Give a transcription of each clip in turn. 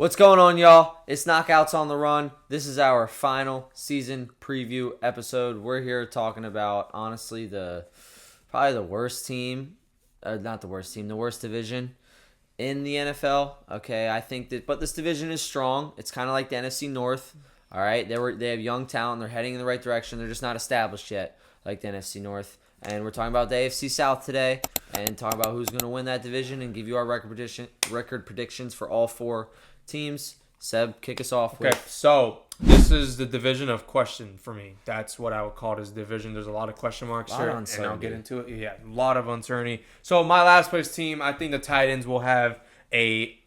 What's going on, y'all? It's Knockouts on the Run. This is our final season preview episode. We're here talking about, honestly, probably the worst team, not the worst team, the worst division in the NFL. Okay, I think but this division is strong. It's kind of like the NFC North. All right, they have young talent. They're heading in the right direction. They're just not established yet, like the NFC North. And we're talking about the AFC South today, and talking about who's going to win that division, and give you our record predictions for all four teams. Seb, kick us off. Okay, so this is the division of question for me. That's what I would call this division. There's a lot of question marks here, and I'll get into it. Yeah, a lot of uncertainty. So my last place team, I think the Titans will have a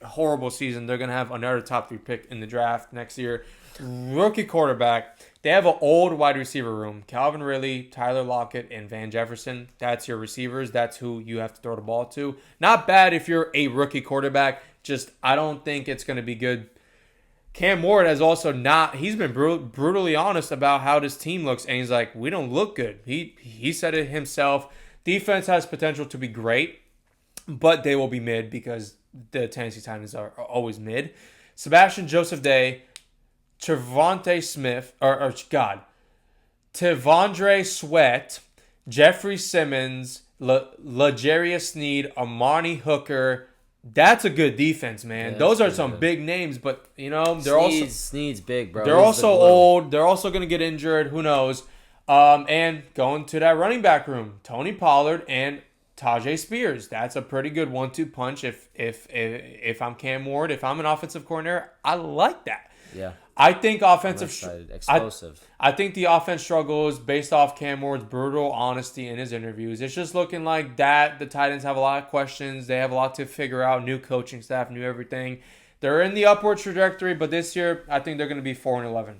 horrible season. They're gonna have another top 3 pick in the draft next year. Rookie quarterback. They have an old wide receiver room. Calvin Ridley, Tyler Lockett, and Van Jefferson. That's your receivers. That's who you have to throw the ball to. Not bad if you're a rookie quarterback. Just, I don't think it's going to be good. Cam Ward has also he's been brutally honest about how this team looks. And he's like, we don't look good. He said it himself. Defense has potential to be great, but they will be mid because the Tennessee Titans are always mid. Sebastian Joseph Day, Trevonte Sweat, Jeffrey Simmons, L'Jarius Sneed, Amani Hooker. That's a good defense, man. Yeah, those are some big names, but Sneed's big, bro. They're also old. They're also going to get injured. Who knows? And going to that running back room, Tony Pollard and Tajay Spears. That's a pretty good 1-2 punch. If I'm Cam Ward, if I'm an offensive coordinator, I like that. Yeah. I think explosive. I think the offense struggles based off Cam Ward's brutal honesty in his interviews. It's just looking like that. The Titans have a lot of questions. They have a lot to figure out. New coaching staff, new everything. They're in the upward trajectory, but this year I think they're going to be 4-11.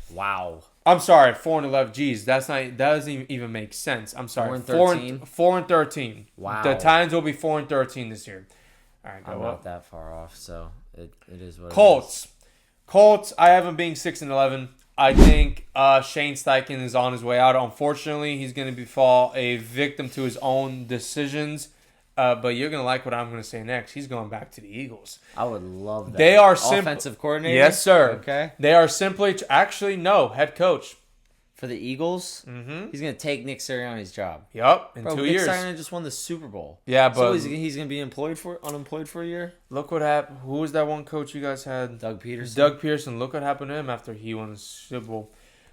Wow. I'm sorry, 4-11. Geez, that doesn't even make sense. I'm sorry, 4-13. 4-13. Wow. The Titans will be 4-13 this year. All right, I'm not that far off, so it is what Colts. it is. Colts, I have them being 6-11. I think Shane Steichen is on his way out. Unfortunately, he's going to fall a victim to his own decisions. But you're going to like what I'm going to say next. He's going back to the Eagles. I would love that. They are offensive coordinator? Yes, sir. Okay. They are simply head coach. For the Eagles, Mm-hmm. he's going to take Nick Sirianni's job. Yup, in Bro, 2 Nick years. Sirianni just won the Super Bowl. Yeah, but so he's going to be unemployed for a year? Look what happened. Who was that one coach you guys had? Doug Peterson. Doug Pearson. Look what happened to him after he won the Super Bowl.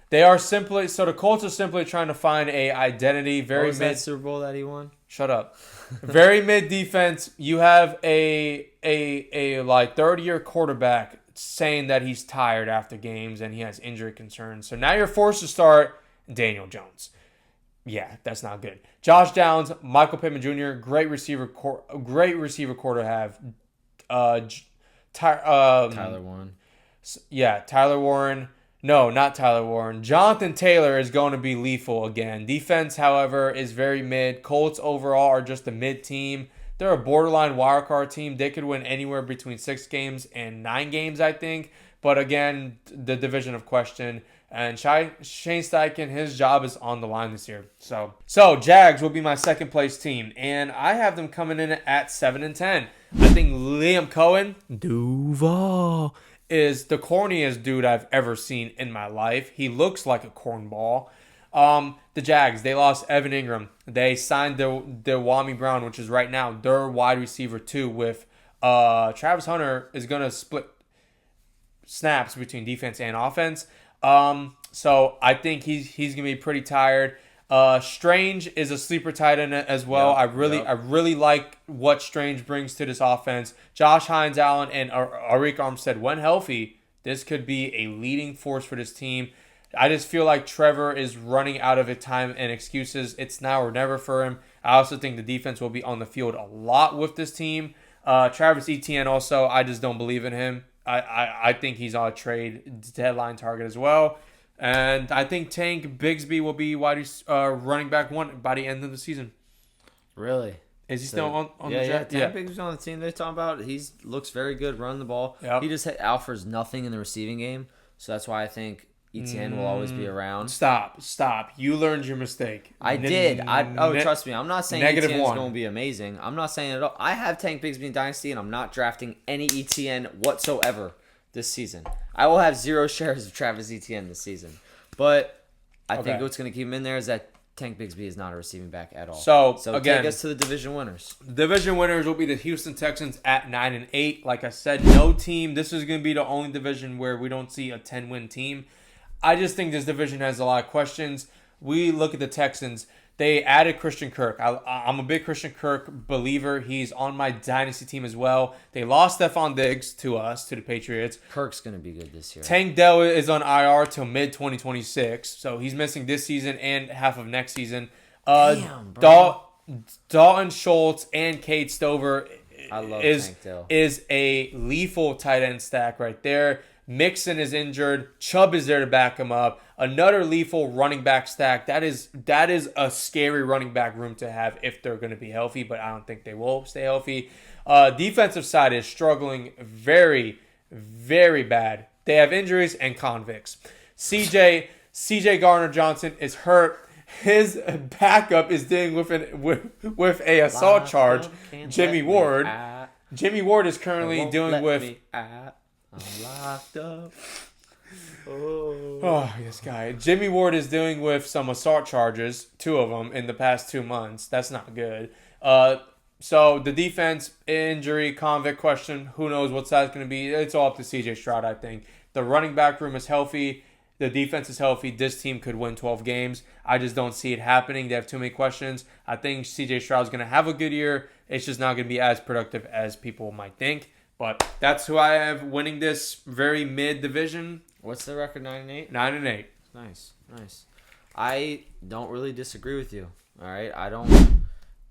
The Colts are simply trying to find a identity. What was that Super Bowl that he won? Shut up. Very mid defense. You have a 30-year quarterback saying that he's tired after games and he has injury concerns. So now you're forced to start Daniel Jones. Yeah, that's not good. Josh Downs, Michael Pittman Jr., great receiver core to have. Tyler Warren. Yeah, Tyler Warren. No, not Tyler Warren. Jonathan Taylor is going to be lethal again. Defense, however, is very mid. Colts overall are just a mid team. They're a borderline wildcard team. They could win anywhere between 6 games and 9 games, I think. But again, the division of question. And Shane Steichen, his job is on the line this year. So Jags will be my second place team. And I have them coming in at 7-10. I think Liam Cohen, Duval, is the corniest dude I've ever seen in my life. He looks like a cornball. The Jags, they lost Evan Ingram. They signed their Wami Brown, which is right now their wide receiver 2 with Travis Hunter is going to split snaps between defense and offense. So I think he's going to be pretty tired. Strange is a sleeper tight end as well. Yep, I really like what Strange brings to this offense. Josh Hines Allen and Arik Armstead, when healthy, this could be a leading force for this team. I just feel like Trevor is running out of his time and excuses. It's now or never for him. I also think the defense will be on the field a lot with this team. Travis Etienne also, I just don't believe in him. I think he's on a trade deadline target as well. And I think Tank Bigsby will be running back 1 by the end of the season. Really? Is he still on the Jags? Yeah, Tank Bigsby's on the team they're talking about. He looks very good running the ball. Yep. He just offers nothing in the receiving game. So that's why I think ETN will always be around. Stop. You learned your mistake. I did. Trust me. I'm not saying ETN is going to be amazing. I'm not saying it at all. I have Tank Bigsby in Dynasty, and I'm not drafting any ETN whatsoever this season. I will have 0 shares of Travis Etienne this season. But I think what's going to keep him in there is that Tank Bigsby is not a receiving back at all. So again, take us to the division winners. The division winners will be the Houston Texans at 9-8. Like I said, no team. This is going to be the only division where we don't see a 10-win team. I just think this division has a lot of questions. We look at the Texans. They added Christian Kirk. I'm a big Christian Kirk believer. He's on my dynasty team as well. They lost Stephon Diggs to the Patriots. Kirk's going to be good this year. Tank Dell is on IR till mid-2026, so he's missing this season and half of next season. Damn, bro. Dalton Schultz and Cade Stover Tank Dell. is a lethal tight end stack right there. Mixon is injured. Chubb is there to back him up. Another lethal running back stack. That is a scary running back room to have if they're going to be healthy, but I don't think they will stay healthy. Defensive side is struggling very, very bad. They have injuries and convicts. CJ Gardner-Johnson is hurt. His backup is dealing with a assault charge. Jimmy Ward. Jimmy Ward is currently dealing with... I'm locked up. Oh, this guy. Jimmy Ward is dealing with some assault charges, 2 of them in the past 2 months. That's not good. So the defense, injury, convict question, who knows what size it's going to be. It's all up to CJ Stroud, I think. The running back room is healthy. The defense is healthy. This team could win 12 games. I just don't see it happening. They have too many questions. I think CJ Stroud's going to have a good year. It's just not going to be as productive as people might think. But that's who I have winning this very mid-division. What's the record, 9-8? 9-8. Nice. I don't really disagree with you. All right?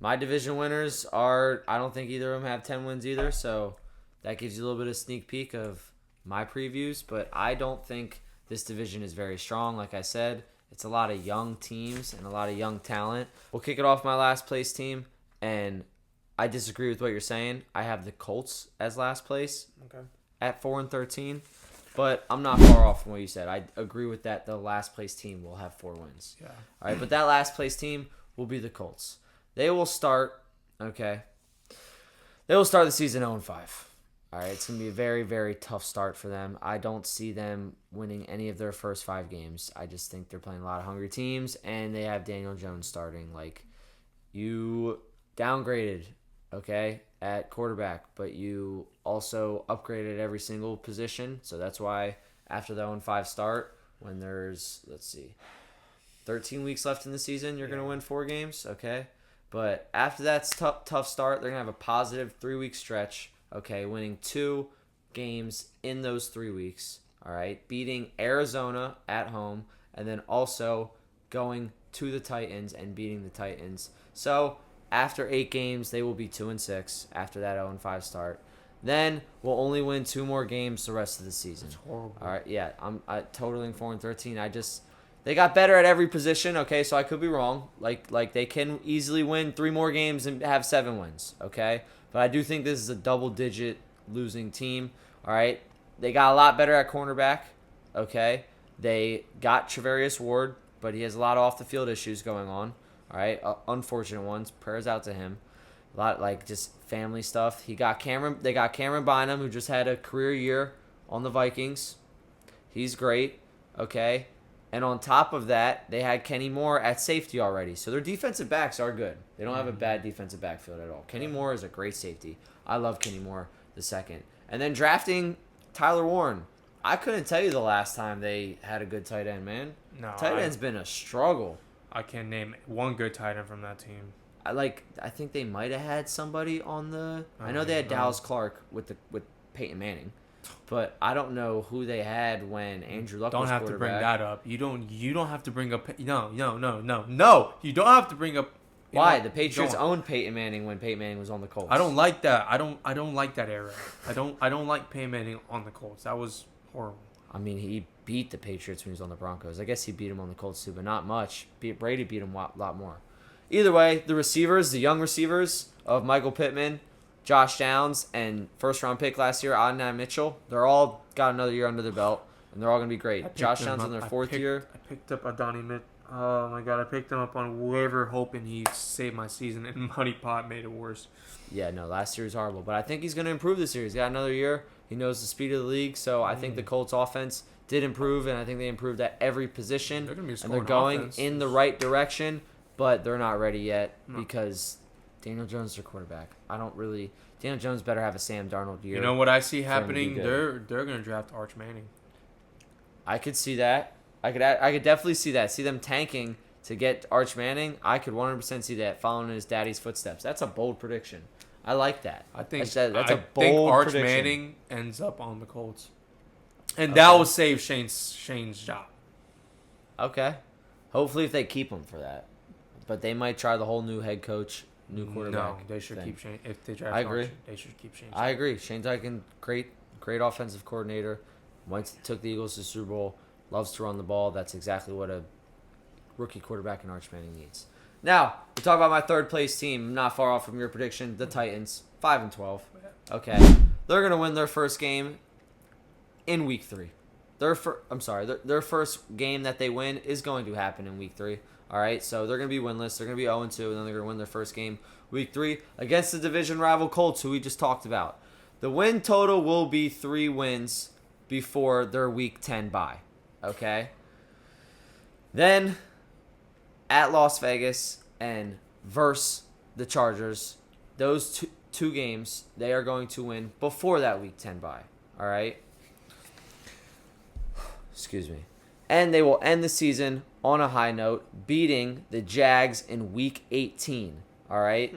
My division winners are, I don't think either of them have 10 wins either. So that gives you a little bit of sneak peek of my previews. But I don't think this division is very strong. Like I said, it's a lot of young teams and a lot of young talent. We'll kick it off my last place team. And I disagree with what you're saying. I have the Colts as last place at 4-13, but I'm not far off from what you said. I agree with that. The last place team will have 4 wins. Yeah. All right, but that last place team will be the Colts. They will start, They will start the season 0-5. All right, it's going to be a very, very tough start for them. I don't see them winning any of their first 5 games. I just think they're playing a lot of hungry teams, and they have Daniel Jones starting. Like, you downgraded at quarterback, but you also upgraded every single position. So that's why after the 0-5 start, when there's, 13 weeks left in the season, you're going to win 4 games, But after that tough start, they're going to have a positive 3-week stretch, winning 2 games in those 3 weeks, all right? Beating Arizona at home, and then also going to the Titans and beating the Titans. So after 8 games, they will be 2-6 after that 0-5 start. Then we'll only win 2 more games the rest of the season. That's horrible. All right, yeah, I'm totaling 4-13. They got better at every position, so I could be wrong. Like they can easily win 3 more games and have 7 wins, But I do think this is a double-digit losing team, all right? They got a lot better at cornerback, They got Trevarius Ward, but he has a lot of off-the-field issues going on. All right, unfortunate ones. Prayers out to him. A lot just family stuff. They got Cameron Bynum, who just had a career year on the Vikings. He's great, And on top of that, they had Kenny Moore at safety already. So their defensive backs are good. They don't have a bad defensive backfield at all. Kenny Moore is a great safety. I love Kenny Moore the second. And then drafting Tyler Warren. I couldn't tell you the last time they had a good tight end, man. No, tight end's been a struggle. I can't name one good tight end from that team. I think they might have had somebody on the. I know they had Dallas Clark with Peyton Manning, but I don't know who they had when Andrew Luck was quarterback. Don't have to bring that up. You don't have to bring up. No. You don't have to bring up. Why? The Patriots owned Peyton Manning when Peyton Manning was on the Colts. I don't like that. I don't like that era. I don't like Peyton Manning on the Colts. That was horrible. I mean, he beat the Patriots when he was on the Broncos. I guess he beat him on the Colts too, but not much. Brady beat him a lot more. Either way, the young receivers of Michael Pittman, Josh Downs, and first-round pick last year, Adonai Mitchell, they're all got another year under their belt. and they're all going to be great. Josh Allen's in their fourth year. I picked up Adani Mitt. Oh my god, I picked him up on waiver hoping he saved my season, and Money Pot made it worse. Yeah, no, last year was horrible, but I think he's going to improve this year. He's got another year. He knows the speed of the league, so I think the Colts offense did improve, and I think they improved at every position. They're going to be and they're going in the right direction, but they're not ready yet because Daniel Jones is their quarterback. Daniel Jones better have a Sam Darnold year. You know what I see happening? They're going to draft Arch Manning. I could see that. I could definitely see that. See them tanking to get Arch Manning. I could 100% see that following in his daddy's footsteps. That's a bold prediction. I like that. I think that's a bold Arch prediction. Manning ends up on the Colts, and that will save Shane's job. Okay. Hopefully, if they keep him for that, but they might try the whole new head coach, new quarterback. No, they should keep Shane. If they draft I agree. Arch, they should keep Shane. I agree. Shane Steichen, great offensive took the Eagles to the Super Bowl. Loves to run the ball. That's exactly what a rookie quarterback in Arch Manning needs. Now, we talk about my third place team, not far off from your prediction, the Titans, 5-12. Okay. They're going to win their first game in week 3. Their first game that they win is going to happen in week 3. All right? So they're going to be winless. They're going to be 0-2, and then they're going to win their first game week 3 against the division rival Colts, who we just talked about. The win total will be 3 wins before their week 10 bye. Okay? Then at Las Vegas and versus the Chargers, those two games, they are going to win before that week 10 bye. All right? Excuse me. And they will end the season on a high note, beating the Jags in week 18. All right?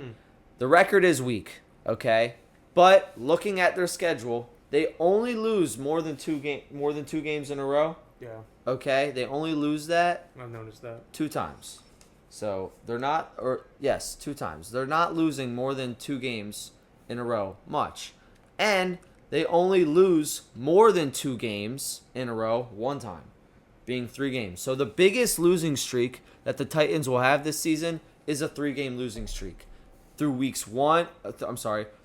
The record is weak, okay? But looking at their schedule, they only lose more than two games in a row. Yeah. Okay? They only lose that. I've noticed that. 2 times. So they're not, 2 times. They're not losing more than 2 games in a row much. And they only lose more than 2 games in a row 1 time, being 3 games. So the biggest losing streak that the Titans will have this season is a 3-game losing streak through weeks 11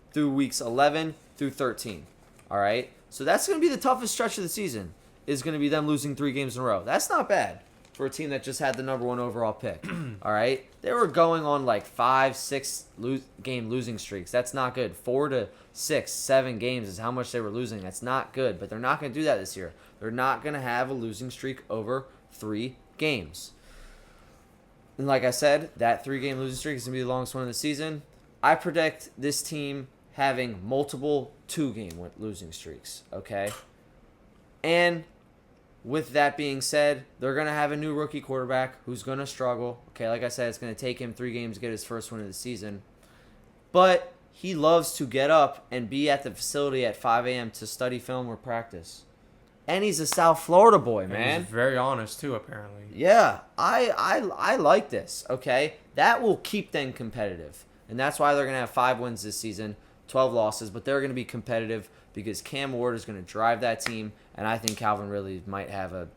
through 13. All right? So that's going to be the toughest stretch of the season, is going to be them losing 3 games in a row. That's not bad for a team that just had the number 1 overall pick. All right? They were going on like 5-6 game losing streaks. That's not good. 4 to 6, 7 games is how much they were losing. That's not good, but they're not going to do that this year. They're not going to have a losing streak over 3 games. And like I said, that 3-game losing streak is going to be the longest one of the season. I predict this team having multiple 2-game losing streaks, okay? And with that being said, they're going to have a new rookie quarterback who's going to struggle. Okay, like I said, it's going to take him 3 games to get his first win of the season. But he loves to get up and be at the facility at 5 a.m. to study film or practice. And he's a South Florida boy, man. And he's very honest, too, apparently. Yeah, I like this, okay? That will keep them competitive. And that's why they're going to have 5 wins this season, 12 losses. But they're going to be competitive because Cam Ward is going to drive that team. And I think Calvin Ridley might have a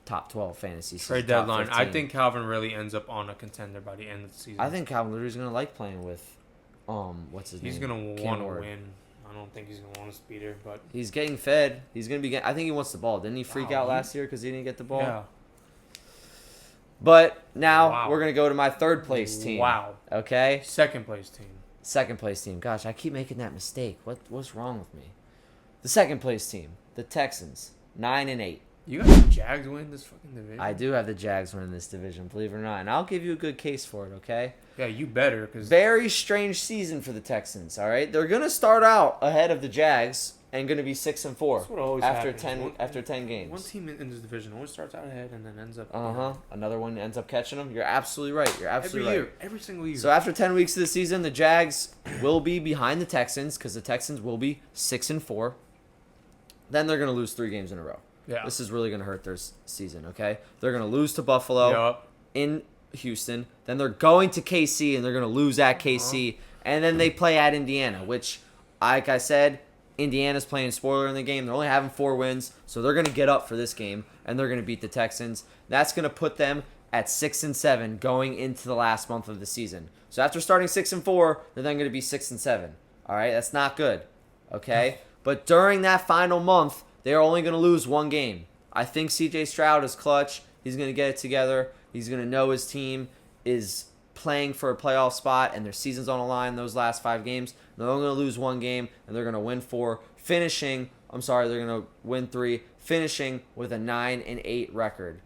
top 12 fantasy season. Trade deadline. I think Calvin Ridley ends up on a contender by the end of the season. I think Calvin Ridley's going to like playing with, what's his name? He's going to want to win. I don't think he's going to want to speeder, but he's getting fed. He's going to be I think he wants the ball. Didn't he freak out last year because he didn't get the ball? Yeah. But now we're going to go to my third place team. Wow. Okay? Second place team. Gosh, I keep making that mistake. What's wrong with me? The second place team, the Texans, 9-8. You got the Jags win this fucking division? I do have the Jags winning this division, believe it or not. And I'll give you a good case for it, okay? Yeah, you better. Very strange season for the Texans, all right? They're going to start out ahead of the Jags and going to be 6-4 That's what always after happens. 10 games. One team in this division always starts out ahead and then ends up... Another one ends up catching them. You're absolutely right. Every single year. So after 10 weeks of the season, the Jags will be behind the Texans because the Texans will be 6-4. Then they're going to lose 3 games in a row. Yeah. This is really going to hurt their season, okay? They're going to lose to Buffalo in Houston. Then they're going to KC, and they're going to lose at KC. And then they play at Indiana, which, like I said, Indiana's playing spoiler in the game. They're only having 4 wins, so they're going to get up for this game, and they're going to beat the Texans. That's going to put them at 6-7 going into the last month of the season. So after starting 6-4, they're then going to be 6-7. All right? That's not good, okay? But during that final month, they are only going to lose 1 game. I think C.J. Stroud is clutch. He's going to get it together. He's going to know his team is playing for a playoff spot and their season's on the line those last 5 games. They're only going to lose 1 game and they're going to win 4, they're going to win 3, finishing with a 9-8 record.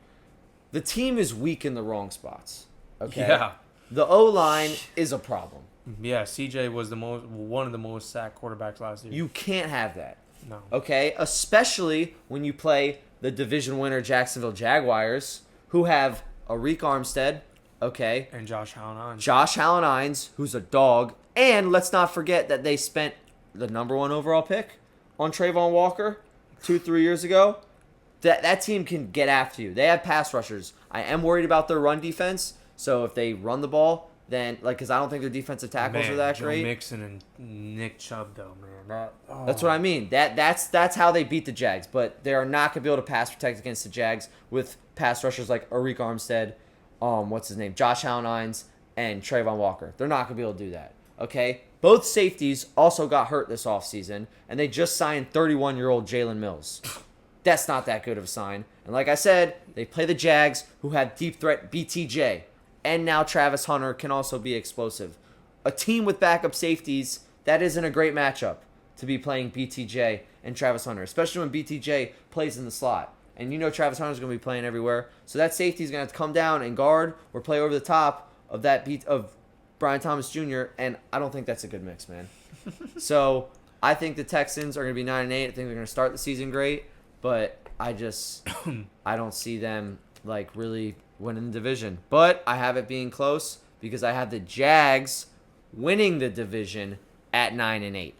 The team is weak in the wrong spots. Okay. Yeah. The O-line is a problem. Yeah, CJ was one of the most sacked quarterbacks last year. You can't have that. No. Okay? Especially when you play the division winner Jacksonville Jaguars, who have Arik Armstead, okay? And Josh Allen. Josh Allen-Hines, who's a dog. And let's not forget that they spent the number 1 overall pick on Trayvon Walker 2-3 years ago. That team can get after you. They have pass rushers. I am worried about their run defense. So if they run the ball, then because I don't think their defensive tackles are that Joe great. Mixon and Nick Chubb, though, man. That's what I mean. That's how they beat the Jags. But they are not going to be able to pass protect against the Jags with pass rushers like Arik Armstead, Josh Allen-Hines, and Trayvon Walker. They're not going to be able to do that. Okay? Both safeties also got hurt this offseason, and they just signed 31-year-old Jalen Mills. That's not that good of a sign. And like I said, they play the Jags, who have deep threat BTJ. And now Travis Hunter can also be explosive. A team with backup safeties, that isn't a great matchup to be playing BTJ and Travis Hunter, especially when BTJ plays in the slot. And you know Travis Hunter's going to be playing everywhere. So that safety is going to have to come down and guard or play over the top of of Brian Thomas Jr., and I don't think that's a good mix, man. So I think the Texans are going to be 9-8. I think they're going to start the season great, but I don't see them like really winning the division. But I have it being close because I have the Jags winning the division at 9-8.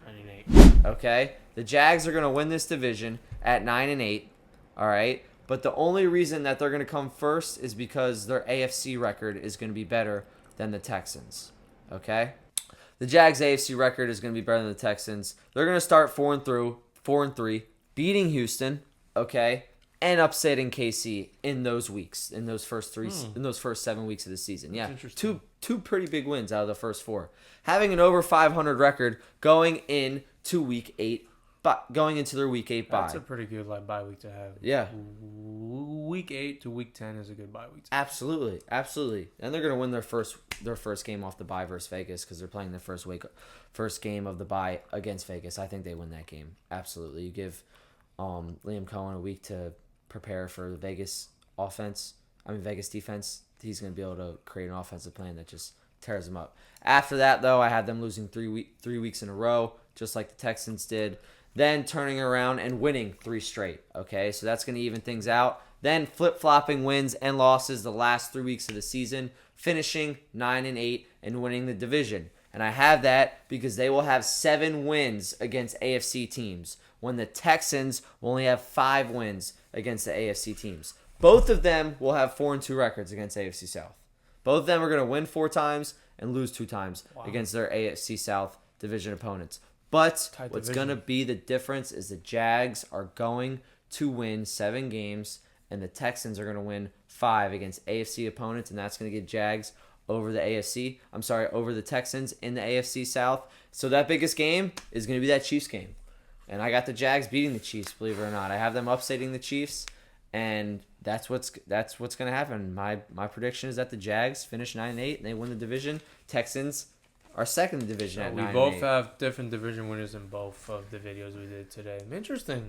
9-8. Okay? The Jags are going to win this division at 9-8. All right? But the only reason that they're going to come first is because their AFC record is going to be better than the Texans. Okay? The Jags' AFC record is going to be better than the Texans. They're going to start 4-3, beating Houston, okay, and upsetting KC in those weeks, in those first 7 weeks of the season. Yeah, two pretty big wins out of the first 4. Having an over 500 record going into week 8, but going into their week 8 bye. That's a pretty good bye week to have. Yeah. Week 8 to week 10 is a good bye week. Absolutely. And they're going to win their first game off the bye versus Vegas because they're playing their first game of the bye against Vegas. I think they win that game. Absolutely. You give Liam Cohen a week to prepare for the Vegas defense. He's going to be able to create an offensive plan that just tears them up. After that, though, I had them losing 3 weeks in a row, just like the Texans did. Then turning around and winning 3 straight. Okay, so that's going to even things out. Then flip-flopping wins and losses the last 3 weeks of the season, finishing 9-8 and winning the division. And I have that because they will have 7 wins against AFC teams when the Texans will only have 5 wins against the AFC teams. Both of them will have 4-2 records against AFC South. Both of them are going to win 4 times and lose 2 times against their AFC South division opponents. But what's going to be the difference is the Jags are going to win 7 games, and the Texans are going to win 5 against AFC opponents, and that's going to get Jags over the Texans in the AFC South. So that biggest game is going to be that Chiefs game. And I got the Jags beating the Chiefs, believe it or not. I have them upsetting the Chiefs, and that's what's going to happen. My prediction is that the Jags finish 9-8 and they win the division. Texans are second in the division at 9-8. We both have different division winners in both of the videos we did today. Interesting.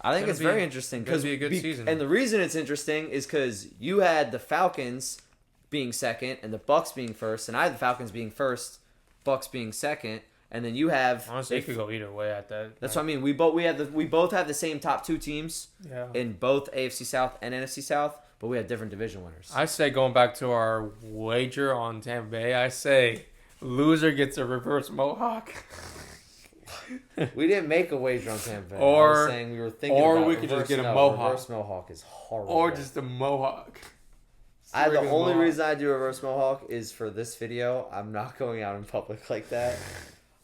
I think it's very interesting because be a good season. And the reason it's interesting is because you had the Falcons being second and the Bucks being first, and I had the Falcons being first, Bucks being second, and then you have honestly it could go either way at that. That's what I mean. We both have the same top 2 teams in both AFC South and NFC South, but we have different division winners. I say going back to our wager on Tampa Bay, I say loser gets a reverse mohawk. We didn't make a wager on Tampa Bay. Or I was saying we were thinking or about we could just get a mohawk. mohawk. Reverse mohawk is horrible. Or just a mohawk. The only reason I do a reverse mohawk is for this video. I'm not going out in public like that.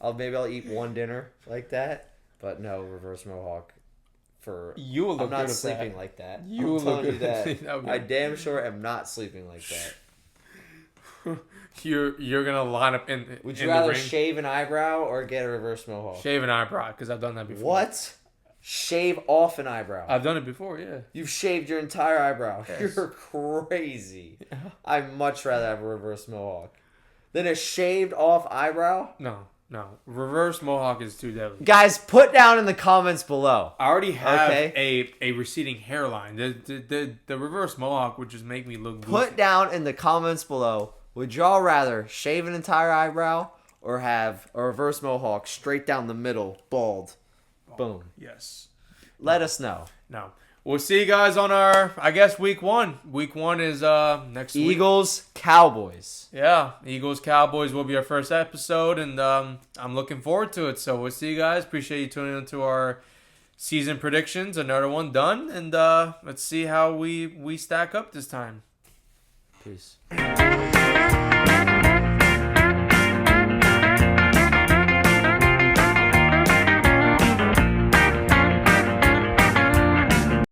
Maybe I'll eat one dinner like that, but no reverse mohawk. You will look I'm not good sleeping like that. You will look good. That. I damn sure am not sleeping like that. You're gonna line up in. Would you rather shave an eyebrow or get a reverse mohawk? Shave an eyebrow because I've done that before. What? shave off an eyebrow. I've done it before, yeah. You've shaved your entire eyebrow. Yes. You're crazy. I'd much rather have a reverse mohawk than a shaved off eyebrow. No. Reverse mohawk is too deadly. Guys, put down in the comments below. I already have a receding hairline. The reverse mohawk would just make me look goofy. Put down in the comments below, would y'all rather shave an entire eyebrow or have a reverse mohawk straight down the middle, bald? Boom. Yes. Let us know. No. We'll see you guys on our, I guess, week 1. Week 1 is next week. Eagles, Cowboys. Yeah, Eagles, Cowboys will be our first episode, and I'm looking forward to it. So we'll see you guys. Appreciate you tuning into our season predictions. Another one done, and let's see how we stack up this time. Peace.